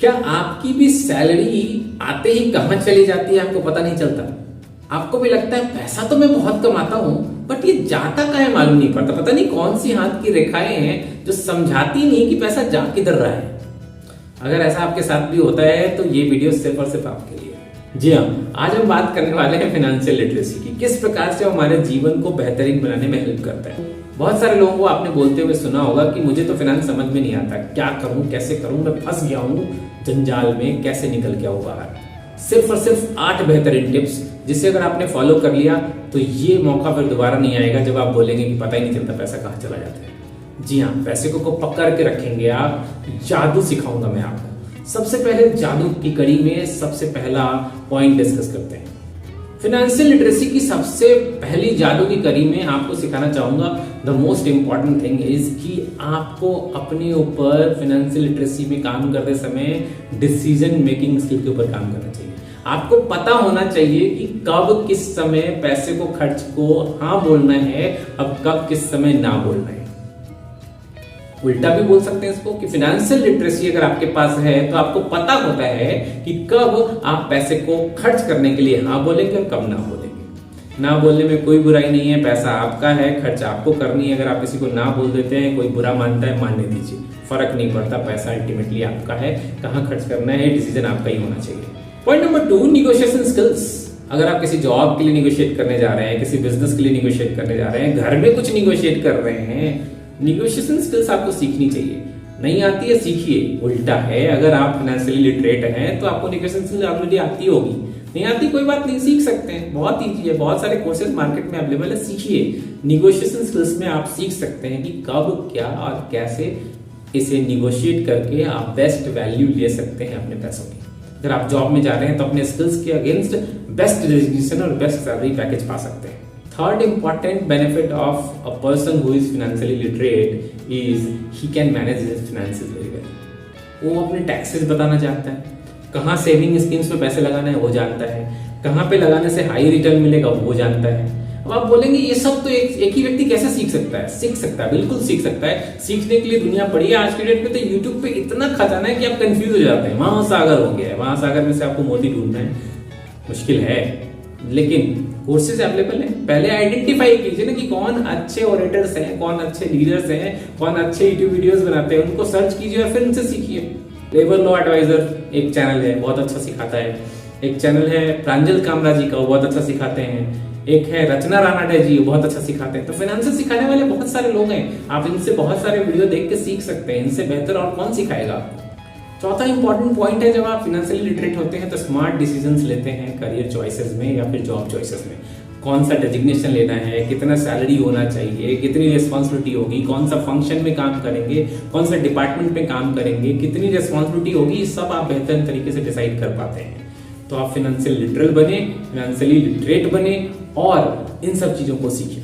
क्या आपकी भी सैलरी आते ही कहां चली जाती है आपको पता नहीं चलता? आपको भी लगता है पैसा तो मैं बहुत कमाता हूं, बट ये जाता कहाँ है मालूम नहीं पड़ता। पता नहीं कौन सी हाथ की रेखाएं हैं जो समझाती नहीं कि पैसा जा किधर रहा है। अगर ऐसा आपके साथ भी होता है तो ये वीडियो सिर्फ और सिर्फ आपके लिए। जी हाँ, आज हम बात करने वाले हैं फाइनेंशियल लिटरेसी की, किस प्रकार से हमारे जीवन को बेहतरीन बनाने में हेल्प करता है। बहुत सारे लोगों को आपने बोलते हुए सुना होगा कि मुझे तो फाइनेंस समझ में नहीं आता, क्या करूं, कैसे करूं, मैं फंस गया हूं जंजाल में, कैसे निकल के आऊं बाहर। सिर्फ और सिर्फ 8 बेहतरीन टिप्स, जिसे अगर आपने फॉलो कर लिया तो ये मौका फिर दोबारा नहीं आएगा जब आप बोलेंगे कि पता ही नहीं चलता पैसा कहाँ चला जाता है। जी हाँ, पैसे को पकड़ के रखेंगे आप। जादू सिखाऊंगा मैं आपको। सबसे पहले जादू की कड़ी में सबसे पहला पॉइंट डिस्कस करते हैं। फाइनेंशियल लिटरेसी की सबसे पहली जादू की कड़ी में आपको सिखाना चाहूंगा, the most important thing is कि आपको अपने ऊपर फाइनेंशियल लिटरेसी में काम करते समय डिसीजन मेकिंग स्किल के ऊपर काम करना चाहिए। आपको पता होना चाहिए कि कब किस समय पैसे को खर्च को हाँ बोलना है, अब कब किस समय ना बोलना है। उल्टा भी बोल सकते हैं इसको कि फाइनेंशियल लिटरेसी अगर आपके पास है तो आपको पता होता है कि कब आप पैसे को खर्च करने के लिए हाँ बोलेंगे और कब ना बोलेंगे। ना बोलने में कोई बुराई नहीं है, पैसा आपका है, खर्च आपको करनी है। अगर आप किसी को ना बोल देते हैं, कोई बुरा मानता है, मानने दीजिए, फर्क नहीं पड़ता, पैसा अल्टीमेटली आपका है, कहाँ खर्च करना है डिसीजन आपका ही होना चाहिए। Point number 2, negotiation skills. अगर आप किसी जॉब के लिए निगोशिएट करने जा रहे हैं, किसी बिजनेस के लिए निगोशिएट करने जा रहे हैं, घर में कुछ निगोशिएट कर रहे हैं, निगोशिएशन स्किल्स आपको सीखनी चाहिए। नहीं आती है सीखिए। उल्टा है, अगर आप फाइनेंशियली लिटरेट हैं तो आपको निगोशिएशन स्किल्स ऑलरेडी आती होगी। नहीं आती कोई बात नहीं, सीख सकते हैं, बहुत ईजी है, बहुत सारे कोर्सेज मार्केट में अवेलेबल है, सीखिए। निगोशिएशन स्किल्स में आप सीख सकते हैं कि कब क्या और कैसे इसे निगोशिएट करके आप बेस्ट वैल्यू ले सकते हैं अपने पैसों की। अगर आप जॉब में जा रहे हैं तो अपने स्किल्स के अगेंस्ट बेस्ट रेजिग्नेशन और बेस्ट सैलरी पैकेज पा सकते हैं। Third important benefit of a person who is financially literate is he can manage his finances very well. वो अपने टैक्सेस बताना जानता है, कहाँ सेविंग स्कीम्स में पैसे लगाना है वो जानता है, कहाँ पे लगाने से हाई रिटर्न मिलेगा वो जानता है। अब आप बोलेंगे ये सब तो एक ही व्यक्ति कैसे सीख सकता है? सीख सकता है, बिल्कुल सीख सकता है। सीखने के लिए दुनिया पड़ी है। आज के डेट में तो यूट्यूब पे इतना खजाना है कि आप कंफ्यूज हो जाते हैं। महासागर हो गया है, महासागर में से आपको मोती ढूंढना है, मुश्किल है, लेकिन कोर्सेज अवेलेबल हैं। पहले आइडेंटिफाई कीजिए ना कि कौन अच्छे ओरेटर्स हैं, कौन अच्छे लीडर्स हैं, कौन अच्छे यूट्यूब वीडियोस बनाते हैं, उनको सर्च कीजिए और फिर उनसे सीखिए। लेबर लॉ एडवाइजर एक चैनल है, बहुत अच्छा सिखाता है। एक चैनल है प्रांजल कामरा जी का, वो बहुत अच्छा सिखाते हैं। एक है रचना रानाडे जी, बहुत अच्छा सिखाते हैं। तो फाइनेंस सिखाने वाले बहुत सारे लोग हैं, आप इनसे बहुत सारे वीडियो देख के सीख सकते हैं। इनसे बेहतर और कौन सिखाएगा आपको? चौथा इंपॉर्टेंट पॉइंट है, जब आप फाइनेंशियली लिटरेट होते हैं तो स्मार्ट डिसीजंस लेते हैं करियर चॉइसेस में या फिर जॉब चॉइसेस में। कौन सा डेजिग्नेशन लेना है, कितना सैलरी होना चाहिए, कितनी रिस्पॉन्सिबिलिटी होगी, कौन सा फंक्शन में काम करेंगे, कौन सा डिपार्टमेंट में काम करेंगे, कितनी रिस्पॉन्सिबिलिटी होगी, ये सब आप बेहतर तरीके से डिसाइड कर पाते हैं। तो आप फाइनेंशियल लिटरल बने, फाइनेंशियली लिटरेट बने और इन सब चीजों को सीखें।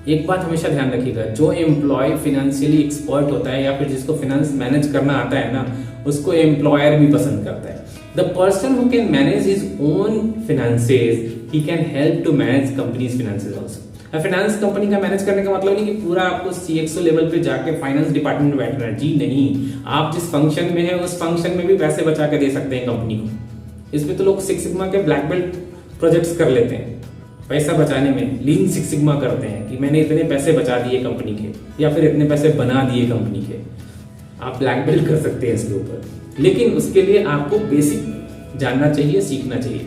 एक बात हमेशा ध्यान रखिएगा, जो एम्प्लॉय फाइनेंशियली एक्सपर्ट होता है या फिर जिसको फाइनेंस मैनेज करना आता है ना, उसको एम्प्लॉयर भी पसंद करता है। The person who can manage his own finances, he can help to manage companies finances also. Finance company का मैनेज करने का मतलब नहीं कि पूरा आपको CXO लेवल पे जाके फाइनेंस डिपार्टमेंट में बैठना है। जी नहीं, आप जिस फंक्शन में है उस फंक्शन में भी पैसे बचा के दे सकते हैं कंपनी को। इसमें तो लोग 6 सिग्मा के ब्लैक बेल्ट प्रोजेक्ट्स कर लेते हैं पैसा बचाने में, लीन 6 सिग्मा करते हैं कि मैंने इतने पैसे बचा दिए कंपनी के या फिर इतने पैसे बना दिए कंपनी के। आप ब्लैक बेल्ट कर सकते हैं इसके ऊपर, लेकिन उसके लिए आपको बेसिक जानना चाहिए, सीखना चाहिए।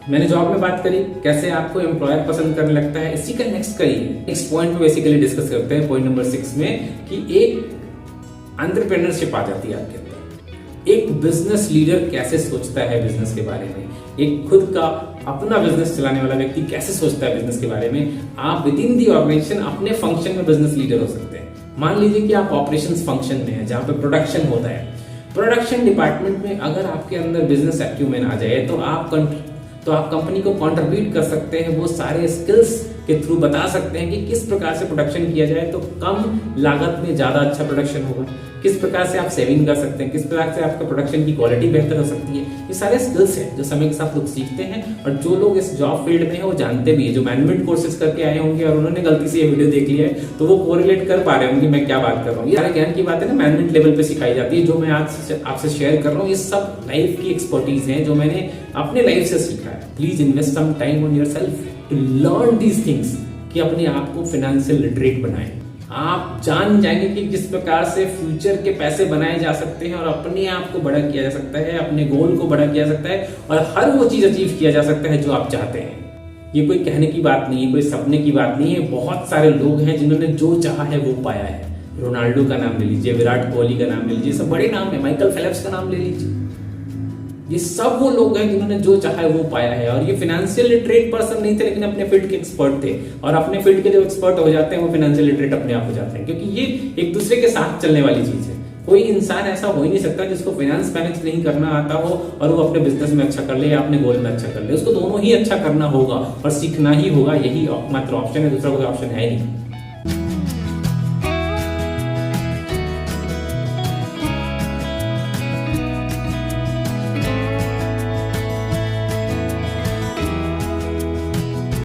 मैंने जॉब में बात करी कैसे आपको एम्प्लॉयर पसंद करने लगता है, इसी का नेक्स्ट करिए। नेक्स्ट पॉइंट में बेसिकली डिस्कस करते हैं, पॉइंट नंबर 6 में, कि एक एंटरप्रेन्योरशिप आ जाती है आपके अंदर। एक बिजनेस लीडर कैसे सोचता है बिजनेस के बारे में, एक खुद का अपना बिजनेस चलाने वाला व्यक्ति कैसे सोचता है बिजनेस के बारे में। आप विद इन दी ऑर्गेनाइजेशन अपने फंक्शन में बिजनेस लीडर हो सकते हैं। मान लीजिए कि आप ऑपरेशंस फंक्शन में हैं जहां पे प्रोडक्शन होता है। प्रोडक्शन डिपार्टमेंट में अगर आपके अंदर बिजनेस एक्यूमेन आ जाए तो आप कंपनी को कंट्रीब्यूट कर सकते हैं। वो सारे स्किल्स के थ्रू बता सकते हैं कि किस प्रकार से प्रोडक्शन किया जाए तो कम लागत में ज्यादा अच्छा प्रोडक्शन होगा, किस प्रकार से आप सेविंग कर सकते हैं, किस प्रकार से आपका प्रोडक्शन की क्वालिटी बेहतर हो सकती है। ये सारे स्किल्स हैं जो समय के साथ लोग सीखते हैं, और जो लोग इस जॉब फील्ड में है वो जानते भी है। जो मैनेजमेंट कोर्सेज करके आए होंगे और उन्होंने गलती से ये वीडियो देख लिया है तो वो कोरिलेट कर पा रहे होंगे मैं क्या बात कर रहा हूँ। ये सारे ज्ञान की बात है ना मैनेजमेंट लेवल पे सिखाई जाती है। जो मैं आज आपसे शेयर कर रहा हूँ ये सब लाइफ की एक्सपर्टीज है जो मैंने अपने लाइफ से सीखा है। Please invest some time on yourself to learn these things, कि अपने आप को फाइनेंशियल लिटरेट बनाएं। आप जान जाएंगे कि किस प्रकार से फ्यूचर के पैसे बनाए जा सकते हैं और अपने आप को बड़ा किया जा सकता है, अपने गोल को बड़ा किया जा सकता है और हर वो चीज अचीव किया जा सकता है जो आप चाहते हैं। ये कोई कहने की बात नहीं है, कोई सपने की बात नहीं है। बहुत सारे लोग हैं जिन्होंने जो चाहा है वो पाया है। रोनाल्डो का नाम ले लीजिए, विराट कोहली का नाम ले लीजिए, सब बड़े नाम है, माइकल फेलिप्स का नाम ले लीजिए। ये सब वो लोग हैं जिन्होंने जो चाहा है वो पाया है। और ये फाइनेंशियल लिटरेट पर्सन नहीं थे लेकिन अपने फील्ड के एक्सपर्ट थे, और अपने फील्ड के जो एक्सपर्ट हो जाते हैं वो फाइनेंशियल लिटरेट अपने आप हो जाते हैं, क्योंकि ये एक दूसरे के साथ चलने वाली चीज है। कोई इंसान ऐसा हो ही नहीं सकता जिसको फाइनेंस मैनेज नहीं करना आता हो और वो अपने बिजनेस में अच्छा कर ले या अपने गोल में अच्छा कर ले। उसको दोनों ही अच्छा करना होगा और सीखना ही होगा, यही एकमात्र ऑप्शन है, दूसरा कोई ऑप्शन है नहीं।